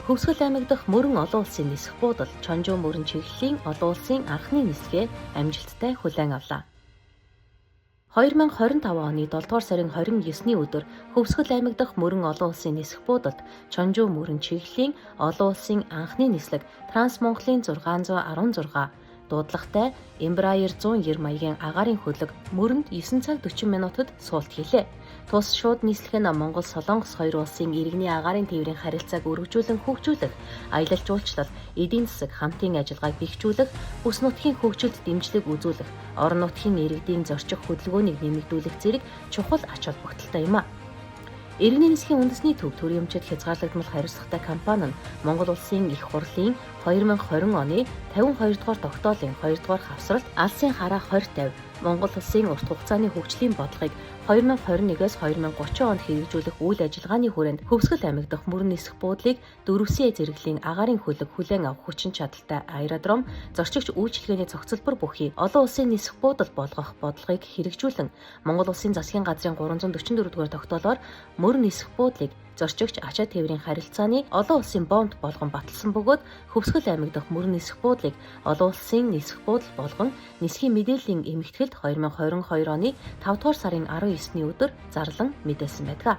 Хөвсгөл аймаг дахь мөрөн олон улсын нисэх буудал Чонжуу мөрөн чиглэлийн олон улсын анхны нисгээ амжилттай хүлээн авлаа. 2025 оны 7 дугаар сарын 29-ний өдөр Хөвсгөл аймаг дахь мөрөн олон улсын нисэх буудалд Чонжуу мөрөн чиглэлийн олон улсын анхны нислэг Транс Монголын 616 дуудлагатай Embraer 190 маягийн агаарын хөлөг мөрөнд 9 цаг 40 минутад суулт хийлээ. Тус шууд нийслэх нь Монгол Солонгос хоёр улсын иргэний агаарын тээврийн харилцааг өргөжүүлэн хөгжүүлэх, аялал жуулчлал, эдийн засаг хамтын ажиллагааг бэхжүүлэх, бүс нутгийн хөгжилд дэмжлэг үзүүлэх, орон нутгийн иргэдийн зорчих хөдөлгөөнийг нэмэгдүүлэх зэрэг чухал ач холбогдолтой юм а. Иргэний нисхийн үндэсний төв төрөмжид хязгаарлагдмал хариуцлагатай компани нь Монгол улсын их хурлын 2020 оны 52 дугаар тогтоолын 2 дугаар хавсралт алсын хараа 2050 Монгол улсын урт хугацааны хөгжлийн бодлогыг 2021-с 2030 онд хэрэгжүүлэх үйл ажиллагааны хүрээнд Хөвсгөл аймаг дахь мөрөн нисэх буудлыг 4-ийн зэрэглэлийн агаарын хөлөг хүлээн авах хүчин чадалтай аэродром, зорчигч үйлчилгээний цогцлбор бүхий олон улсын нисэх буудал болгох бодлогыг хэрэгжүүлэн Монгол улсын засгийн газрын 344 дугаар тогтоолоор мөрөн нисэх буудлыг зорчигч ачаа тээврийн харилцааны олон улсын боомт болгон баталсан бөгөөд Хөвсгөл аймаг дахь мөрөн нисэх буудлыг олон улсын нисэх буудал болгон нисхийн мэдээллийн эмэгтгэлд 2022 оны 5 дугаар сарын 19-ний өдөр зарлан мэдээлсэн байдаг.